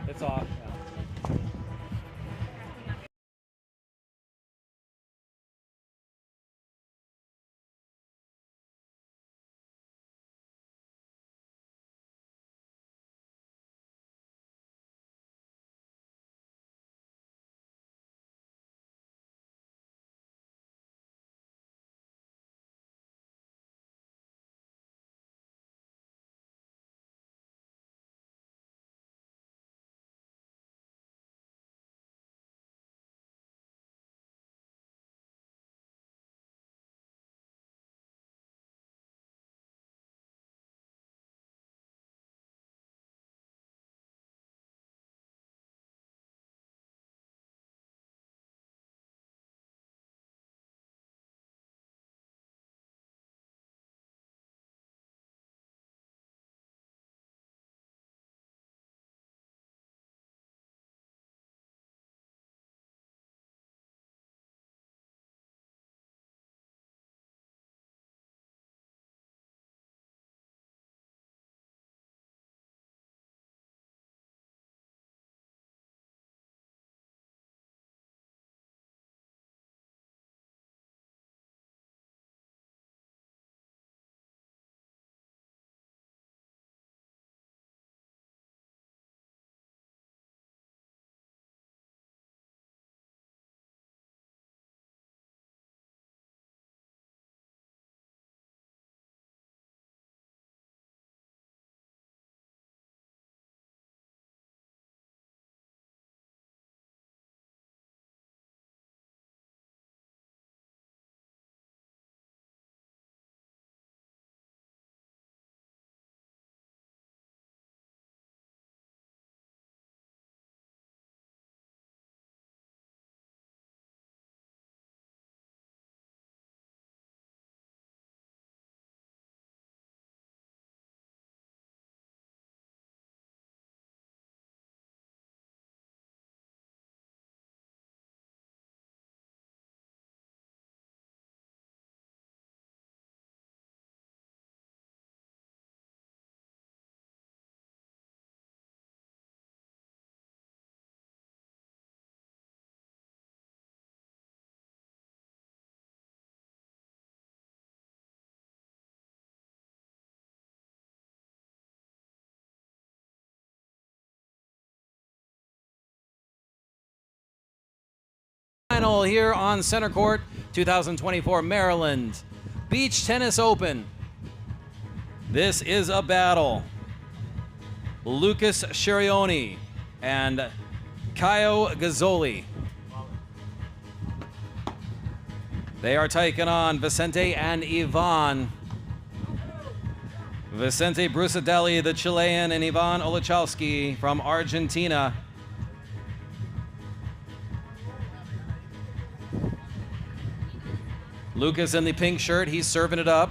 It's off. Yeah. Final here on center court, 2024 Maryland Beach Tennis Open. This is a battle. Lucas Sciarrioni and Caio Gazzoli. They are taking on Vicente and Ivan. Vicente Brusadelli, the Chilean, and Ivan Olachowski from Argentina. Lucas in the pink shirt, he's serving it up.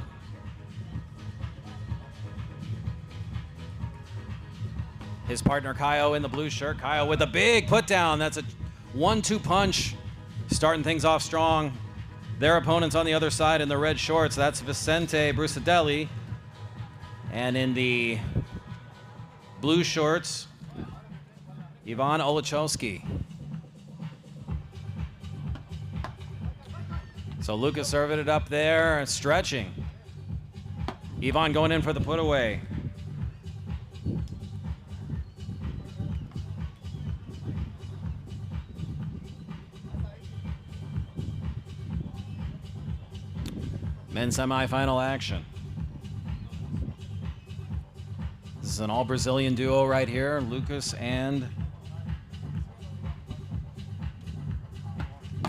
His partner Caio in the blue shirt. Caio with a big put down. That's a 1-2 punch, starting things off strong. Their opponents on the other side in the red shorts, that's Vicente Brusadelli. And in the blue shorts, Ivan Olachowski. So Lucas serving it up there, stretching. Ivan going in for the put away. Men's semifinal action. This is an all Brazilian duo right here, Lucas and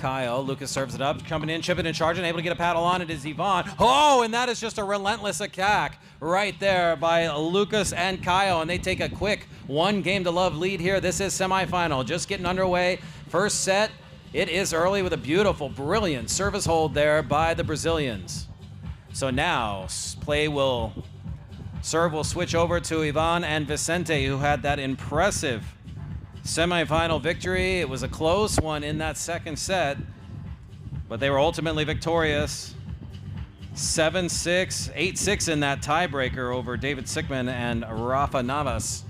Caio. Lucas serves it up, coming in, chipping and charging, able to get a paddle on it is Ivan. Oh, and that is just a relentless attack right there by Lucas and Caio, and they take a quick 1-game-to-love lead here. This is semifinal, just getting underway. First set, it is early with a beautiful, brilliant service hold there by the Brazilians. So now, serve will switch over to Ivan and Vicente, who had that impressive semifinal victory. It was a close one in that second set, but they were ultimately victorious. 7-6, 8-6 in that tiebreaker over David Sickman and Rafa Navas.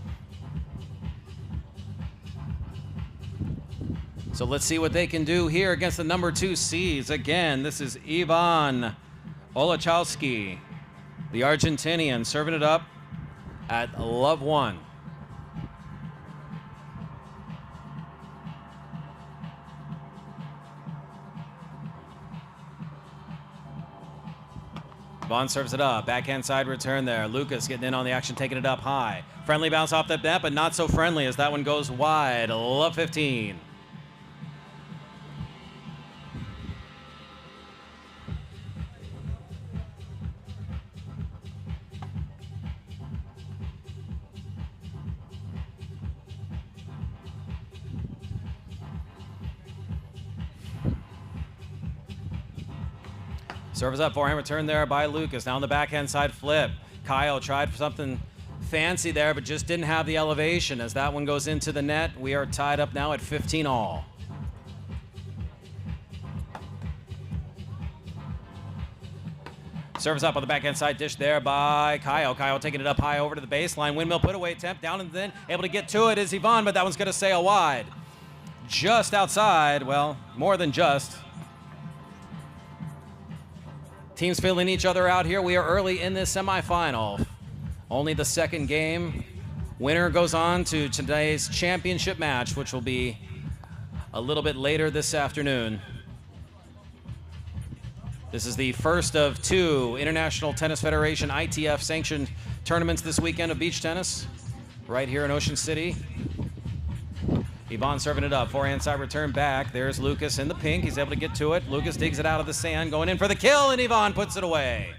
So let's see what they can do here against the number 2 seeds. Again, this is Ivan Olachowski, the Argentinian, serving it up at love 1. Vaughn serves it up. Backhand side return there. Lucas getting in on the action, taking it up high. Friendly bounce off the net, but not so friendly as that one goes wide. Love 15. Serves up, forehand return there by Lucas. Now on the backhand side flip. Kyle tried for something fancy there, but just didn't have the elevation. As that one goes into the net, we are tied up now at 15 all. Serves up on the backhand side dish there by Kyle. Kyle taking it up high over to the baseline. Windmill put away attempt down and then able to get to it is Ivan, but that one's going to sail wide. Just outside, well, more than just. Teams filling each other out here. We are early in this semifinal. Only the second game. Winner goes on to today's championship match, which will be a little bit later this afternoon. This is the first of 2 International Tennis Federation ITF sanctioned tournaments this weekend of beach tennis right here in Ocean City. Ivan serving it up. Forehand side return back. There's Lucas in the pink. He's able to get to it. Lucas digs it out of the sand, going in for the kill, and Ivan puts it away.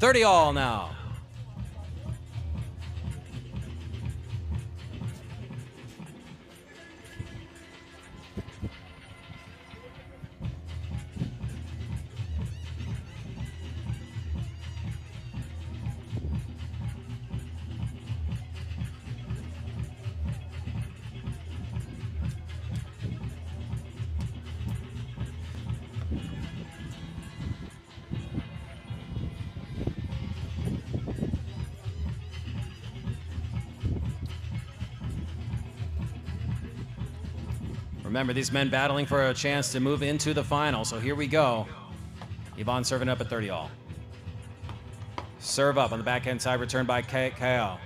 30 all now. Remember, these men battling for a chance to move into the final. So here we go. Ivan serving up at 30 all. Serve up on the backhand side, return by Kyle.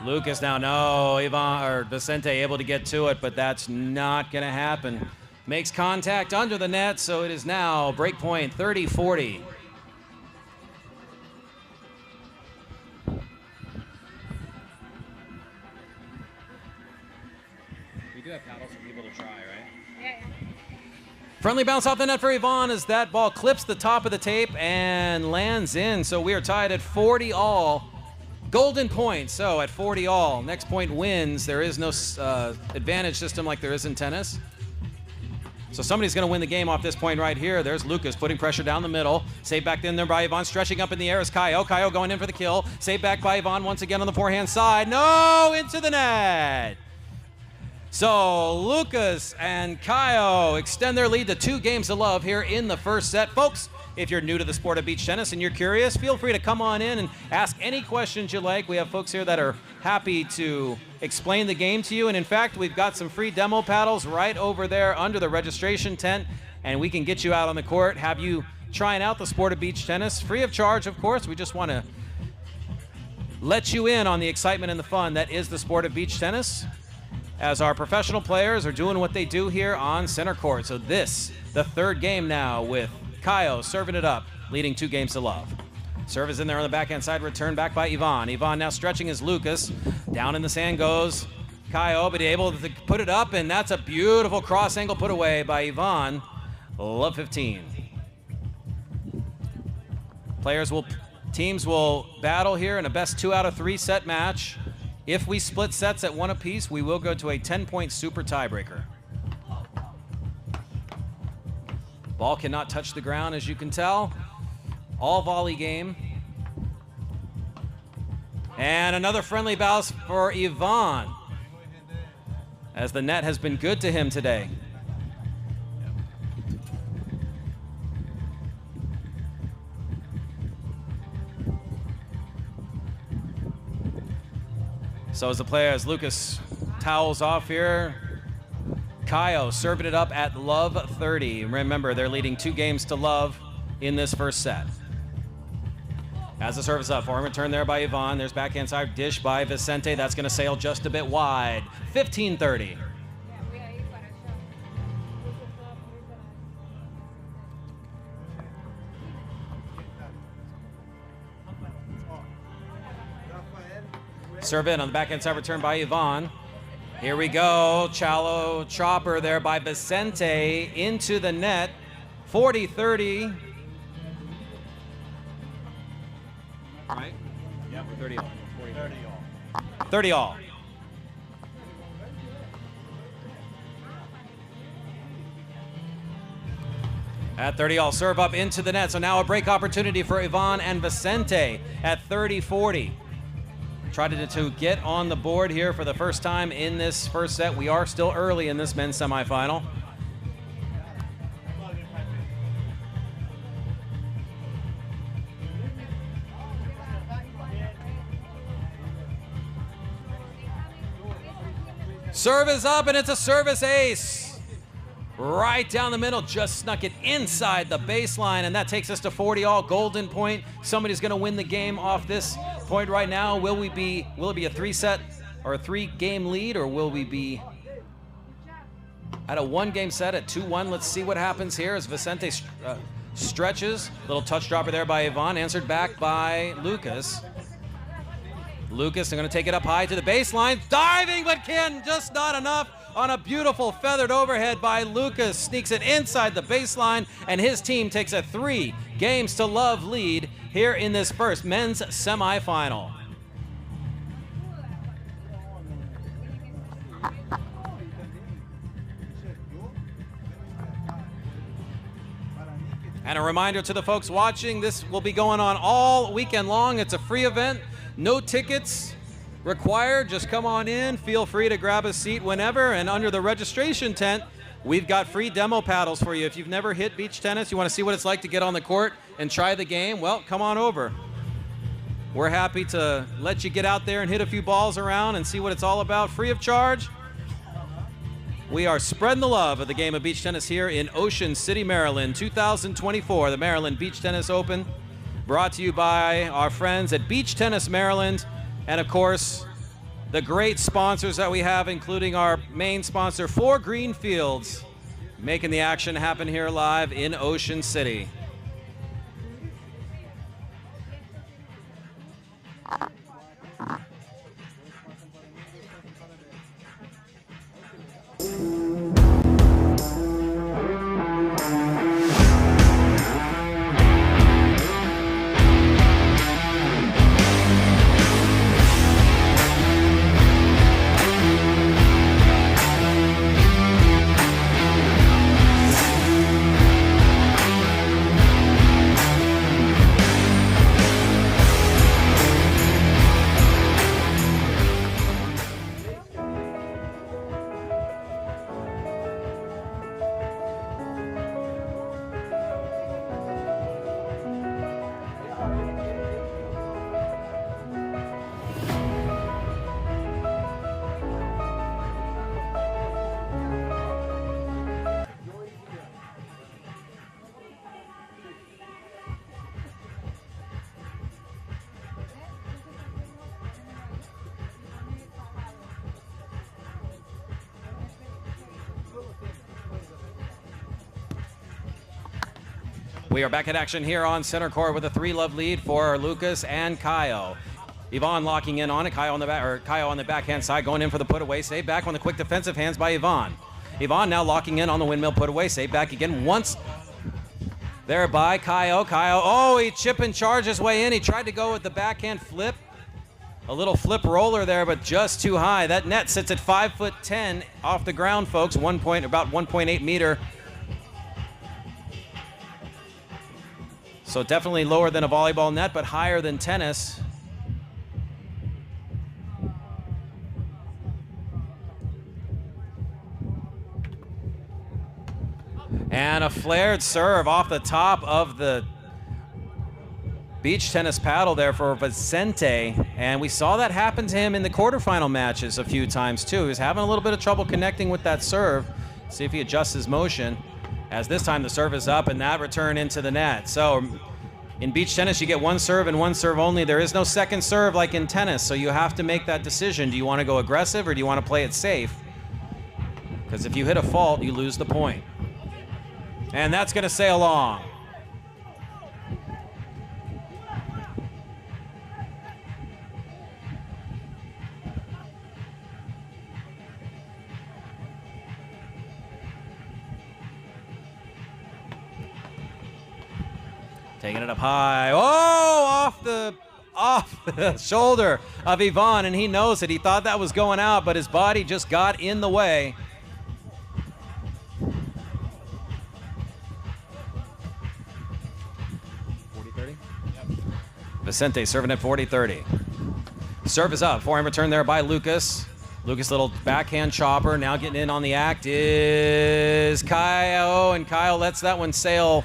Lucas now, no, Ivan or Vicente able to get to it, but that's not going to happen. Makes contact under the net, so it is now break point 30-40. We do have paddles for people to try, right? Yeah. Friendly bounce off the net for Ivan as that ball clips the top of the tape and lands in. So we are tied at 40 all. Golden point, so at 40 all. Next point wins. There is no advantage system like there is in tennis. So somebody's going to win the game off this point right here. There's Lucas putting pressure down the middle. Saved back in there by Ivan. Stretching up in the air is Kaio. Kaio going in for the kill. Saved back by Ivan once again on the forehand side. No, into the net. So Lucas and Kaio extend their lead to 2 games to love here in the first set. Folks, if you're new to the sport of beach tennis and you're curious, feel free to come on in and ask any questions you like. We have folks here that are happy to explain the game to you. And in fact, we've got some free demo paddles right over there under the registration tent, and we can get you out on the court, have you trying out the sport of beach tennis, free of charge, of course. We just want to let you in on the excitement and the fun that is the sport of beach tennis, as our professional players are doing what they do here on center court. So this, the third game now with Kaio serving it up, leading 2 games to love. Serve is in there on the backhand side, return back by Ivan. Ivan now stretching his Lucas. Down in the sand goes Kaio, but able to put it up, and that's a beautiful cross angle put away by Ivan. Love 15. Teams will battle here in a best 2 out of 3 set match. If we split sets at 1 apiece, we will go to a 10-point super tiebreaker. Ball cannot touch the ground, as you can tell. All volley game. And another friendly bounce for Ivan, as the net has been good to him today. So as the players, Lucas towels off here. Kaio serving it up at love 30. Remember, they're leading 2 games to love in this first set. As the service up, forward return there by Yvonne. There's backhand side dish by Vicente. That's going to sail just a bit wide. 15-30. Serve in on the backhand side return by Yvonne. Here we go. Shallow chopper there by Vicente into the net. 40-30. Right? Yeah, we're 30 all. 30 all. 30 all. At 30 all, serve up into the net. So now a break opportunity for Yvonne and Vicente at 30-40. Tried to get on the board here for the first time in this first set. We are still early in this men's semifinal. Service up, and it's a service ace. Right down the middle, just snuck it inside the baseline, and that takes us to 40 all, golden point. Somebody's gonna win the game off this point right now. Will it be a 3-set or a 3-game lead, or will we be at a 1-game set at 2-1? Let's see what happens here as Vicente stretches. Little touch dropper there by Yvonne, answered back by Lucas. Lucas, they're going to take it up high to the baseline. Diving, but just not enough on a beautiful feathered overhead by Lucas. Sneaks it inside the baseline, and his team takes a 3-games-to-love lead here in this first men's semifinal. And a reminder to the folks watching, this will be going on all weekend long. It's a free event. No tickets required. Just come on in. Feel free to grab a seat whenever. And under the registration tent, we've got free demo paddles for you. If you've never hit beach tennis, you want to see what it's like to get on the court and try the game, well, come on over. We're happy to let you get out there and hit a few balls around and see what it's all about, free of charge. We are spreading the love of the game of beach tennis here in Ocean City, Maryland, 2024, the Maryland Beach Tennis Open. Brought to you by our friends at Beach Tennis Maryland, and of course, the great sponsors that we have, including our main sponsor, 4Green Fields, making the action happen here live in Ocean City. We are back in action here on center court with a 3-love lead for Lucas and Kaio. Yvonne locking in on it. Kaio on the backhand side, going in for the put away. Save back on the quick defensive hands by Yvonne. Yvonne now locking in on the windmill put away. Save back again once there by Kaio. Oh, he chip and charge his way in. He tried to go with the backhand flip. A little flip roller there, but just too high. That net sits at 5'10" off the ground, folks. About 1.8 meter. So definitely lower than a volleyball net, but higher than tennis. And a flared serve off the top of the beach tennis paddle there for Vicente, and we saw that happen to him in the quarterfinal matches a few times too. He was having a little bit of trouble connecting with that serve. See if he adjusts his motion, as this time the serve is up and that return into the net. So in beach tennis, you get one serve and one serve only. There is no second serve like in tennis, so you have to make that decision. Do you want to go aggressive or do you want to play it safe? Because if you hit a fault, you lose the point. And that's going to sail long. Taking it up high. Oh, off the shoulder of Ivan, and he knows it. He thought that was going out, but his body just got in the way. Vicente serving at 40-30. Serve is up. Forehand return there by Lucas. Lucas, little backhand chopper. Now getting in on the act is Kyle, and Kyle lets that one sail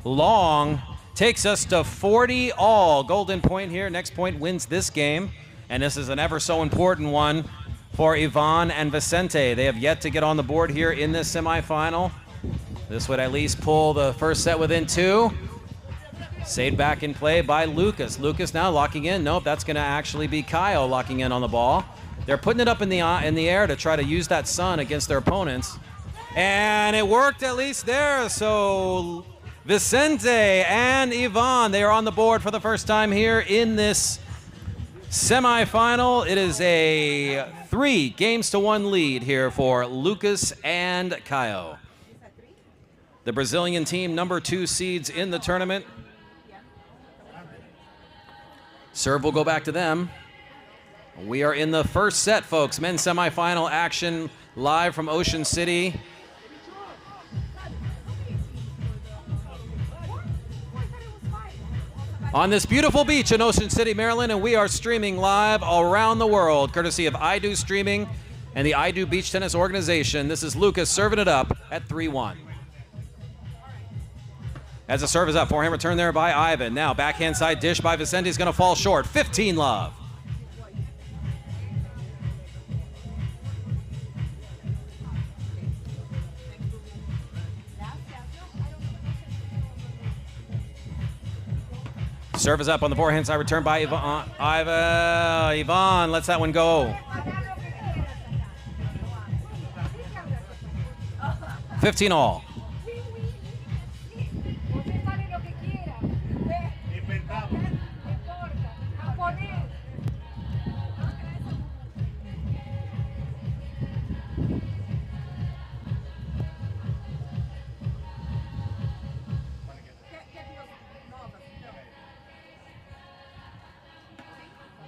long. Takes us to 40 all. Golden point here. Next point wins this game. And this is an ever so important one for Ivan and Vicente. They have yet to get on the board here in this semifinal. This would at least pull the first set within 2. Saved back in play by Lucas. Lucas now locking in. Nope, that's going to actually be Kyle locking in on the ball. They're putting it up in the air to try to use that sun against their opponents. And it worked at least there. So Vicente and Ivan, they are on the board for the first time here in this semifinal. It is a 3-1 lead here for Lucas and Kyle. The Brazilian team, number 2 seeds in the tournament. Serve will go back to them. We are in the first set, folks. Men's semifinal action live from Ocean City. On this beautiful beach in Ocean City, Maryland, and we are streaming live around the world, courtesy of iDo Streaming and the iDo Beach Tennis Organization. This is Lucas serving it up at 3-1. As the serve is up, forehand return there by Ivan. Now backhand side dish by Vicente is going to fall short. 15-love. Serve is up on the forehand side, return by Ivan. Ivan lets that one go. 15 all.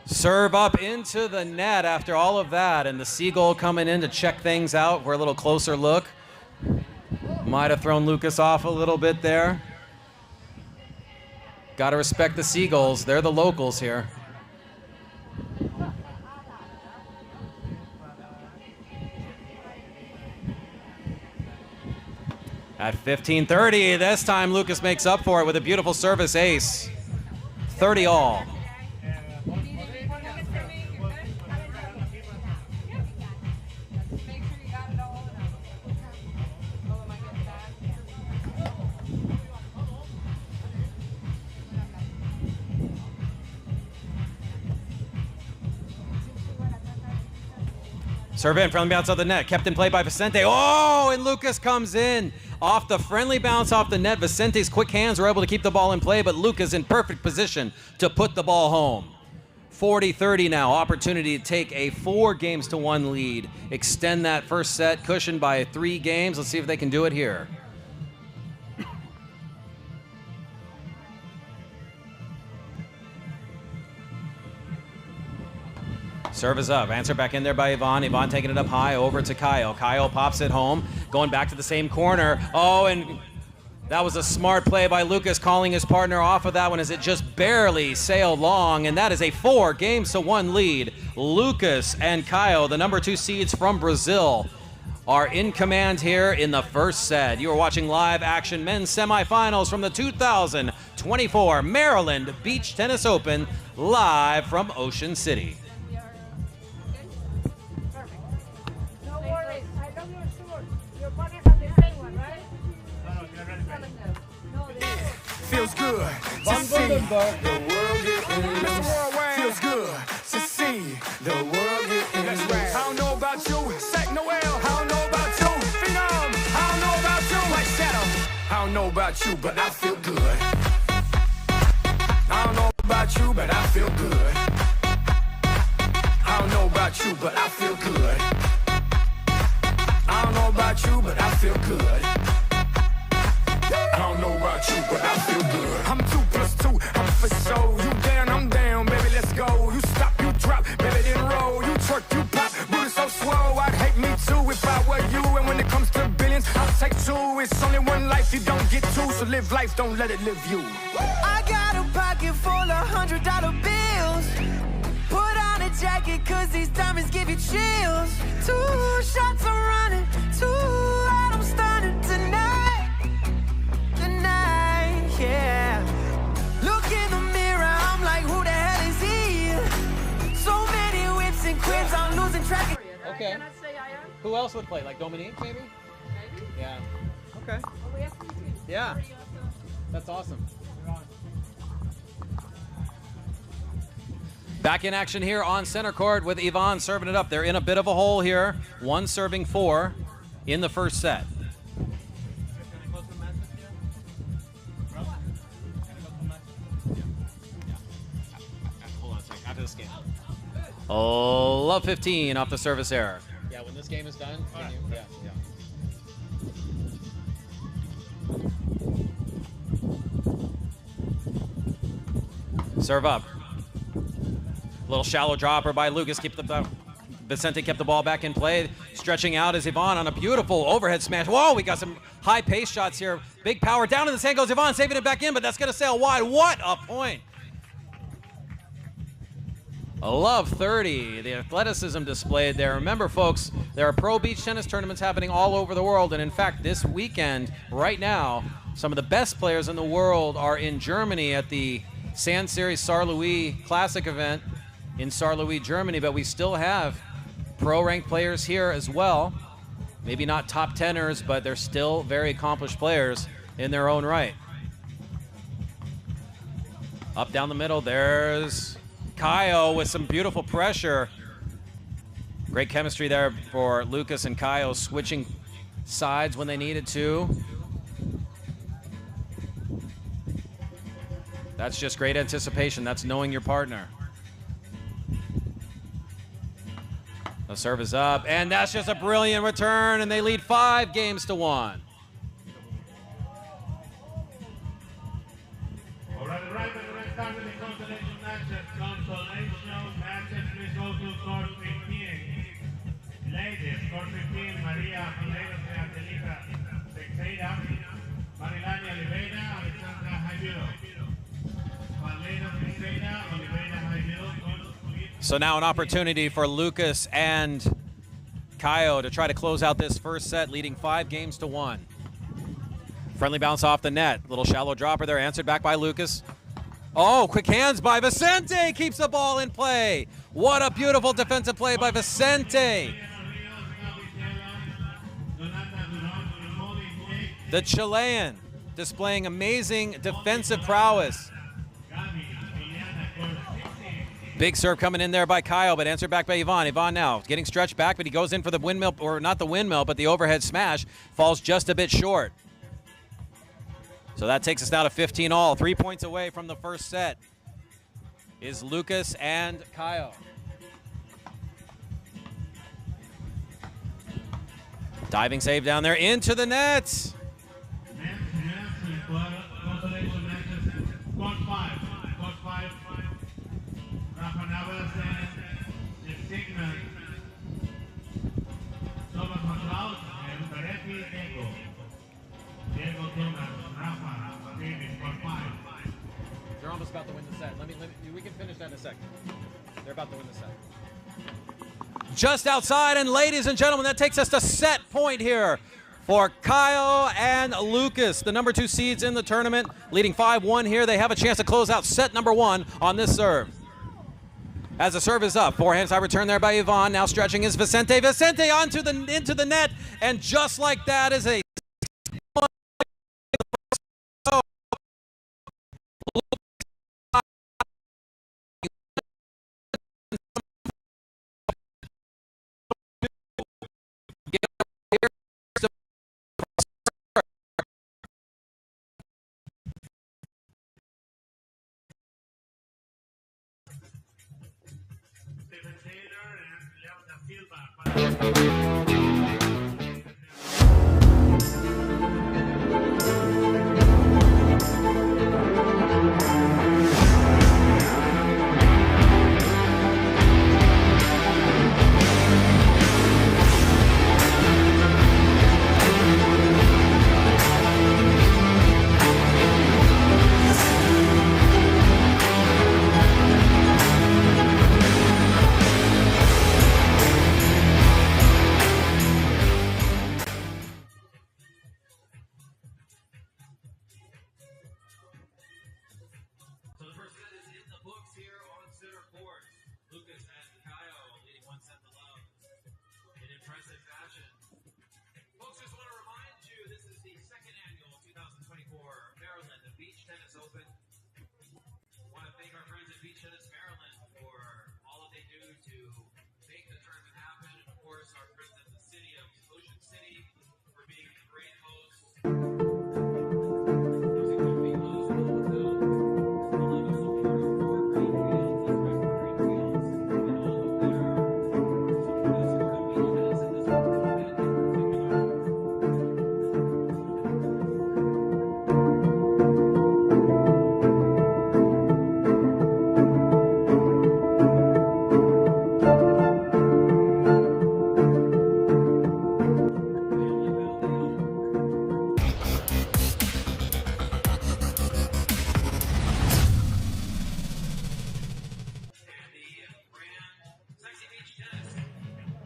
Serve up into the net after all of that, and the Seagull coming in to check things out for a little closer look. Might have thrown Lucas off a little bit there. Got to respect the Seagulls. They're the locals here. At 15-30, this time Lucas makes up for it with a beautiful service ace. 30 all. Serve in from the bounce of the net, kept in play by Vicente. Oh, and Lucas comes in. Off the friendly bounce off the net, Vicente's quick hands were able to keep the ball in play, but Lucas in perfect position to put the ball home. 40-30 now, opportunity to take a 4-1 lead. Extend that first set, cushioned by 3 games. Let's see if they can do it here. Serve is up. Answer back in there by Ivan. Ivan taking it up high over to Kyle. Kyle pops it home. Going back to the same corner. Oh, and that was a smart play by Lucas, calling his partner off of that one as it just barely sailed long. And that is a 4-1 lead. Lucas and Kyle, the number 2 seeds from Brazil, are in command here in the first set. You are watching live action men's semifinals from the 2000 24 Maryland Beach Tennis Open, live from Ocean City. No worries. I know you're sure. Your partner has the same one, right? Feels good to see the world getting feels good to see the world getting I don't know about you, Sack Noel. I don't know about you, Phenom. I don't know about you, White Shadow. I don't know about you, but I feel good. I don't know about you, but I feel good. I don't know about you, but I feel good. I don't know about you, but I feel good. I don't know about you, but I feel good. I'm 2 plus 2, I'm for sure. You down, I'm down, baby, let's go. You stop, you drop, baby, then roll. You twerk, you pop, booty so swole. I'd hate me too if I were you. And when it comes to billions, I'll take 2. It's only one life, you don't get 2. So live life, don't let it live you. I got a pocket full of $100 bills. Put on a jacket, cause these diamonds give you chills. 2 shots I'm running, 2 out I'm stunning tonight. Yeah. Look in the mirror, I'm like, who the hell is he? So many whips and cribs, I'm losing track of. Okay. Can I say I am? Who else would play? Like Dominique, maybe? Maybe. Yeah. Okay. Oh, we have to see. Yeah. Pretty awesome. That's awesome. Back in action here on center court with Yvonne serving it up. They're in a bit of a hole here. 1 serving 4 in the first set. After this game. Oh, love 15 off the service error. Yeah, when this game is done, can you, yeah. Serve up. Little shallow dropper by Lucas. Vicente kept the ball back in play. Stretching out is Yvonne on a beautiful overhead smash. Whoa, we got some high pace shots here. Big power down in the sand goes Yvonne, saving it back in, but that's going to sail wide. What a point. I love 30, the athleticism displayed there. Remember, folks, there are pro beach tennis tournaments happening all over the world, and in fact, this weekend, right now, some of the best players in the world are in Germany at the Sand Series Saarlouis Classic event in Saarlouis, Germany, but we still have pro-ranked players here as well. Maybe not top teners, but they're still very accomplished players in their own right. Up down the middle, there's Caio with some beautiful pressure. Great chemistry there for Lucas and Caio, switching sides when they needed to. That's just great anticipation. That's knowing your partner. The serve is up, and that's just a brilliant return, and they lead 5 games to 1. Ladies, court 15, Maria Jimenez de Angelica Teixeira, Marilani Oliveira, Alexandra Jaimiro. Valera Teixeira, Oliveira Jaimiro. So now an opportunity for Lucas and Caio to try to close out this first set, leading 5 games to 1. Friendly bounce off the net. Little shallow dropper there, answered back by Lucas. Oh, quick hands by Vicente, keeps the ball in play. What a beautiful defensive play by Vicente. The Chilean displaying amazing defensive prowess. Big serve coming in there by Caio, but answered back by Yvonne. Yvonne now getting stretched back, but he goes in for the windmill, or not the windmill, but the overhead smash. Falls just a bit short. So that takes us now to 15 all. 3 points away from the first set is Lucas and Caio. Diving save down there into the net. They're almost about to win the set. We can finish that in a second. They're about to win the set. Just outside, and ladies and gentlemen, that takes us to set point here. for Kaio and Lucas, the number 2 seeds in the tournament, leading 5-1 here. They have a chance to close out set number 1 on this serve. As the serve is up, forehand side return there by Yvonne. Now stretching is Vicente. Vicente into the net, and just like that is a Stephen Taylor and Leon da Silva. So the first set is in the books here on center court. Lucas and Kaio leading 1 set to love in impressive fashion. Folks, just want to remind you, this is the second annual 2024 Maryland Beach Tennis Open. Want to thank our friends at Beach Tennis Maryland for all that they do to make the tournament happen. And of course, our friends at the city of Ocean City for being a great host.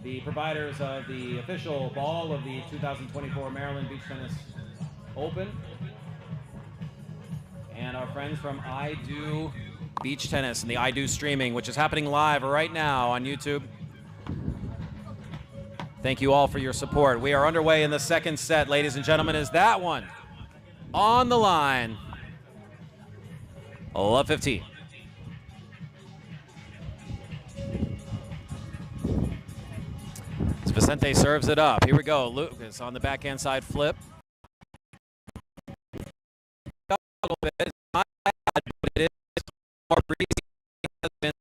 The providers of the official ball of the 2024 Maryland Beach Tennis Open, and our friends from I Do Beach Tennis and the I Do streaming, which is happening live right now on YouTube. Thank you all for your support. We are underway in the second set, ladies and gentlemen. Is that one on the line? Love 15. Vicente serves it up. Here we go. Lucas on the backhand side flip. A little bit. It's not bad, but it is more breezy. Has been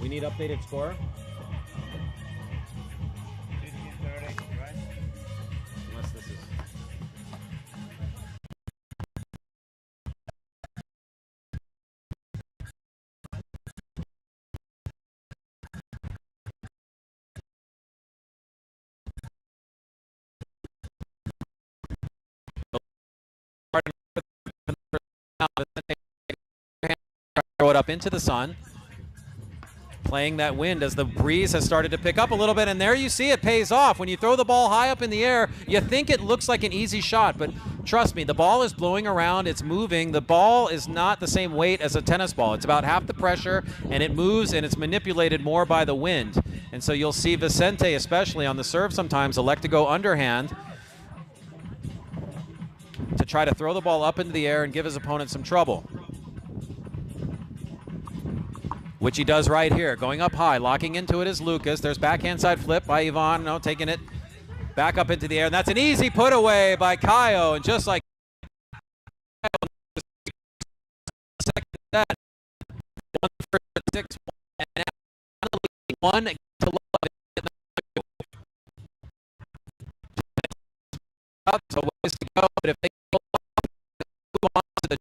we need updated score. 15-30, right? Unless this is. Throw it up into the sun. Playing that wind as the breeze has started to pick up a little bit, and there you see it pays off. When you throw the ball high up in the air, you think it looks like an easy shot, but trust me, the ball is blowing around, it's moving. The ball is not the same weight as a tennis ball. It's about half the pressure, and it moves, and it's manipulated more by the wind. And so you'll see Vicente, especially on the serve sometimes, elect to go underhand to try to throw the ball up into the air and give his opponent some trouble. Which he does right here, going up high, locking into it is Lucas. There's backhand side flip by Yvonne, no, taking it back up into the air, and that's an easy put away by Kaio, and just like second set, 1-6, and one to love. So ways to go, but if they go on to the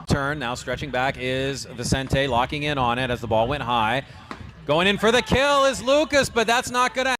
Turn now, stretching back is Vicente, locking in on it as the ball went high. Going in for the kill is Lucas, but that's not going to happen.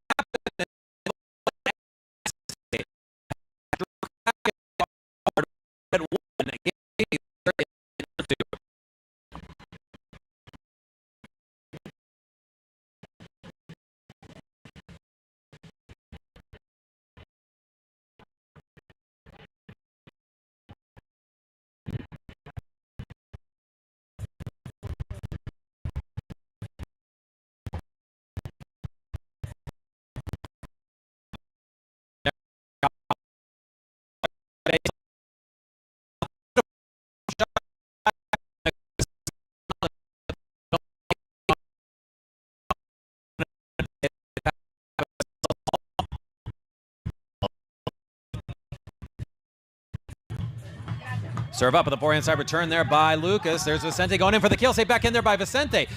Serve up with a forehand side return there by Lucas. There's Vicente going in for the kill. Save back in there by Vicente.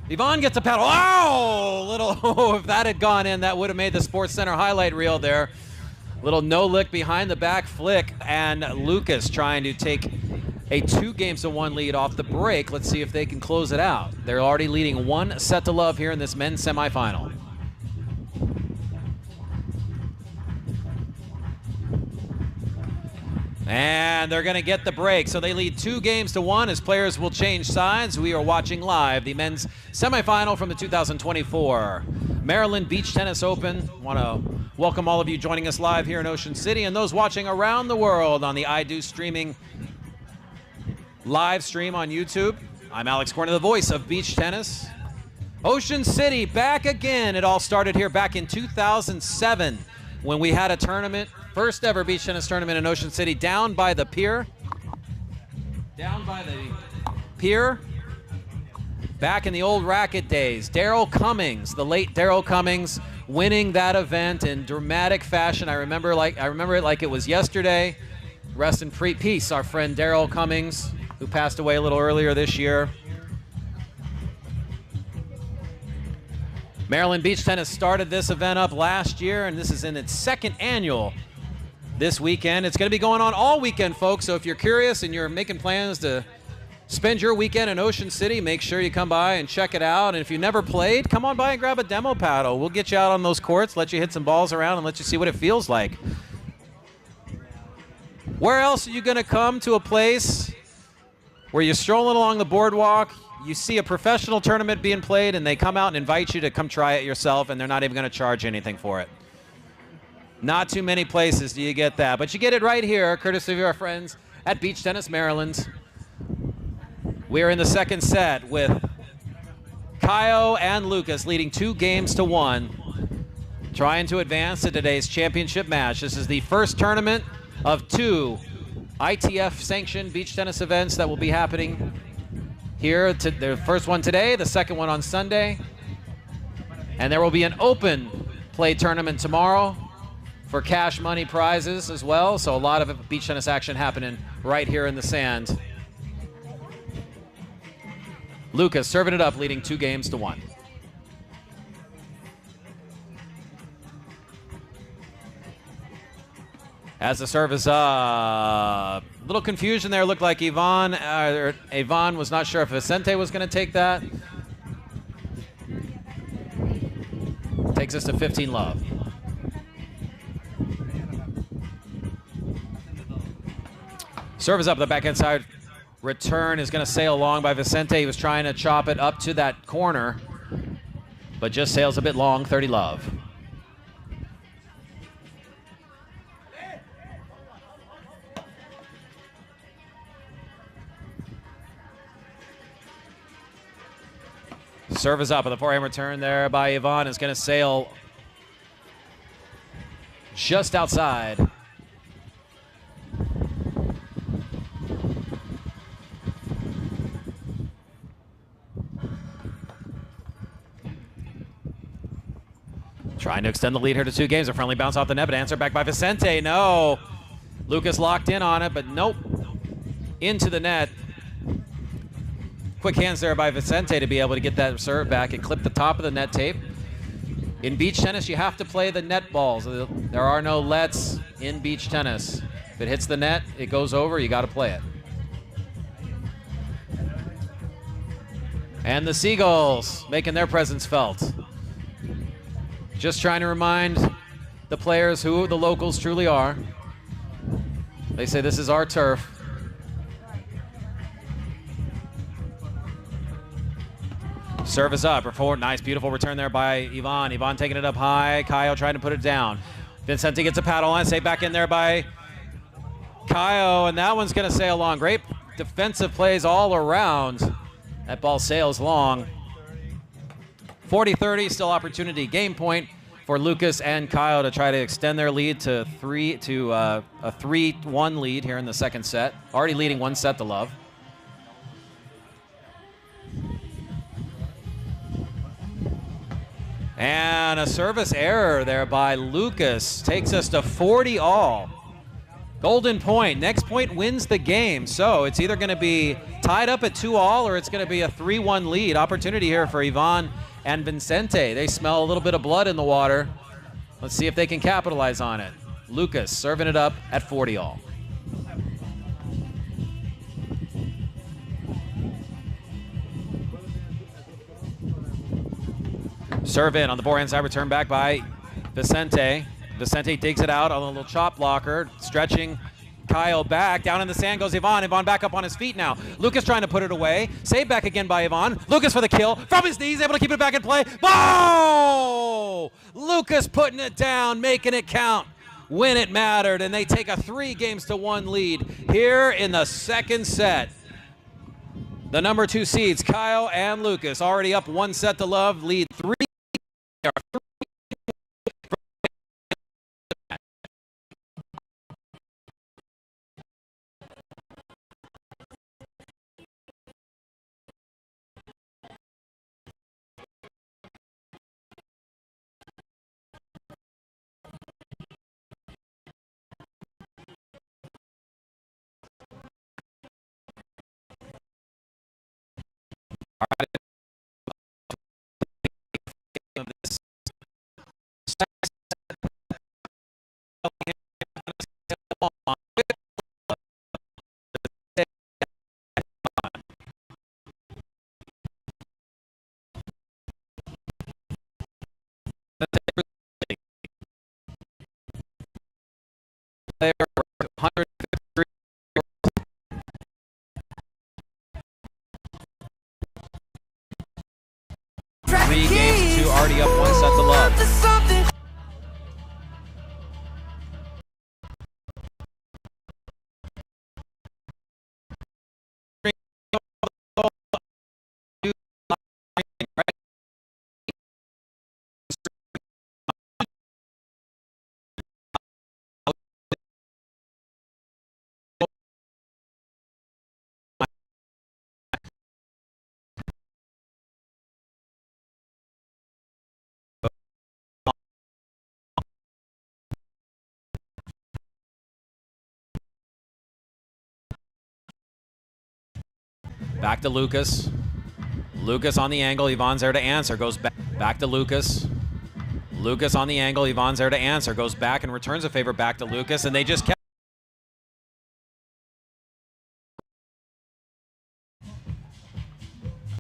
Ivan gets a paddle. Oh, little, if that had gone in, that would have made the Sports Center highlight reel there. Little no lick behind the back flick, and Lucas trying to take a 2-1 lead off the break. Let's see if they can close it out. They're already leading 1-0 here in this men's semifinal. And they're going to get the break. So they lead 2-1 as players will change sides. We are watching live the men's semifinal from the 2024 Maryland Beach Tennis Open. Want to welcome all of you joining us live here in Ocean City and those watching around the world on the iDo streaming live stream on YouTube. I'm Alex Corner, the voice of beach tennis. Ocean City back again. It all started here back in 2007 when we had a tournament. First ever beach tennis tournament in Ocean City, down by the pier. Down by the pier. Back in the old racket days. Daryl Cummings, the late Daryl Cummings, winning that event in dramatic fashion. I remember it like it was yesterday. Rest in peace, our friend Daryl Cummings, who passed away a little earlier this year. Maryland Beach Tennis started this event up last year, and this is in its second annual this weekend. It's going to be going on all weekend, folks, so if you're curious and you're making plans to spend your weekend in Ocean City, make sure you come by and check it out. And if you've never played, come on by and grab a demo paddle. We'll get you out on those courts, let you hit some balls around, and let you see what it feels like. Where else are you going to come to a place where you're strolling along the boardwalk, you see a professional tournament being played, and they come out and invite you to come try it yourself, and they're not even going to charge anything for it? Not too many places do you get that, but you get it right here, courtesy of our friends at Beach Tennis Maryland. We're in the second set with Caio and Lucas leading 2-1, trying to advance to today's championship match. This is the first tournament of 2 ITF-sanctioned beach tennis events that will be happening here. The first one today, the second one on Sunday, and there will be an open play tournament tomorrow for cash money prizes as well. So a lot of beach tennis action happening right here in the sand. Lucas serving it up, leading 2-1. As the serve is up, little confusion there. Looked like Ivan was not sure if Vicente was going to take that. Takes us to 15 love. Serve is up the backhand side. Return is going to sail long by Vicente. He was trying to chop it up to that corner, but just sails a bit long, 30 love. Serve is up, and the forehand return there by Ivan is going to sail just outside. Trying to extend the lead here to 2 games. A friendly bounce off the net, but answer back by Vicente. No. Lucas locked in on it, but nope. Into the net. Quick hands there by Vicente to be able to get that serve back. It clipped the top of the net tape. In beach tennis, you have to play the net balls. There are no lets in beach tennis. If it hits the net, it goes over. You got to play it. And the Seagulls making their presence felt. Just trying to remind the players who the locals truly are. They say this is our turf. Serve is up. Nice, beautiful return there by Ivan. Ivan taking it up high. Caio trying to put it down. Vicente gets a paddle line. Saved back in there by Caio, and that one's going to sail long. Great defensive plays all around. That ball sails long. 40-30, still opportunity. Game point for Lucas and Caio to try to extend their lead to a 3-1 lead here in the second set. Already leading 1 set to love. And a service error there by Lucas takes us to 40 all. Golden point. Next point wins the game. So it's either going to be tied up at 2 all or it's going to be a 3-1 lead. Opportunity here for Ivan and Vicente. They smell a little bit of blood in the water. Let's see if they can capitalize on it. Lucas serving it up at 40 all. Serve in on the forehand side, return back by Vicente. Vicente digs it out on a little chop blocker, stretching Caio back. Down in the sand goes Ivan. Ivan back up on his feet now. Lucas trying to put it away. Saved back again by Ivan. Lucas for the kill. From his knees, able to keep it back in play. Oh! Lucas putting it down, making it count when it mattered, and they take a 3-1 lead here in the second set. The number 2 seeds, Caio and Lucas, already up 1 set to love, lead 3. Three games, 2 already up 1 set to love. Back to Lucas. Lucas on the angle. Ivan's there to answer. Goes back to Lucas. Lucas on the angle. Ivan's there to answer. Goes back and returns a favor back to Lucas. And they just kept